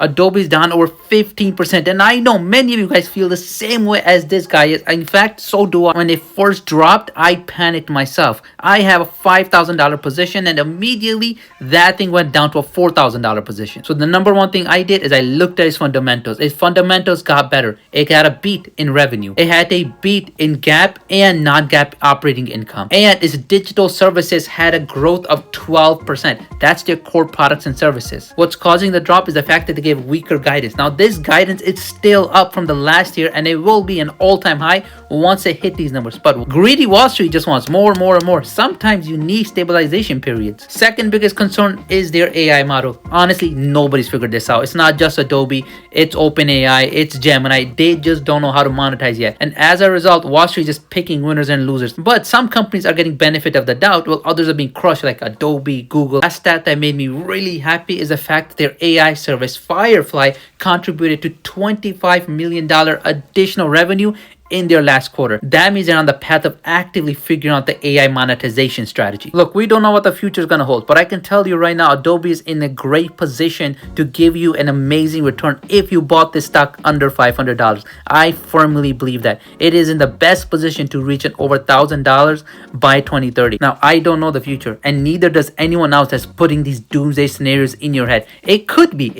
Adobe is down over 15%. And I know many of you guys feel the same way as this guy is. In fact, so do I. When it first dropped, I panicked myself. I have a $5,000 position and immediately that thing went down to a $4,000 position. So the number one thing I did is I looked at its fundamentals. Its fundamentals got better. It got a beat in revenue. It had a beat in GAAP and non-GAAP operating income. And its digital services had a growth of 12%. That's their core products and services. What's causing the drop is the fact that they gave weaker guidance. Now this guidance is still up from the last year and it will be an all-time high once they hit these numbers. But greedy Wall Street just wants more and more and more. Sometimes you need stabilization periods. Second biggest concern is their AI model. Honestly, nobody's figured this out. It's not just Adobe, it's OpenAI, it's Gemini. They just don't know how to monetize yet. And as a result, Wall Street is just picking winners and losers. But some companies are getting benefit of the doubt while others are being crushed like Adobe, Google. Last stat that made me really happy is the fact that their AI service Firefly contributed to $25 million additional revenue in their last quarter. That means they're on the path of actively figuring out the AI monetization strategy. Look, we don't know what the future is going to hold, but I can tell you right now, Adobe is in a great position to give you an amazing return if you bought this stock under $500. I firmly believe that. It is in the best position to reach an over $1,000 by 2030. Now, I don't know the future, and neither does anyone else that's putting these doomsday scenarios in your head. It could be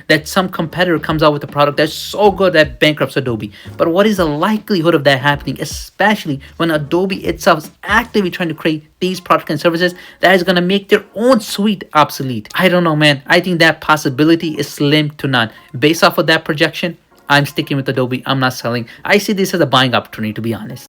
that some competitor comes out with a product that's so good that bankrupts Adobe. But what is the likelihood of that happening, especially when Adobe itself is actively trying to create these products and services that is going to make their own suite obsolete? I don't know, man. I think that possibility is slim to none. Based off of that projection, I'm sticking with Adobe. I'm not selling. I see this as a buying opportunity, to be honest.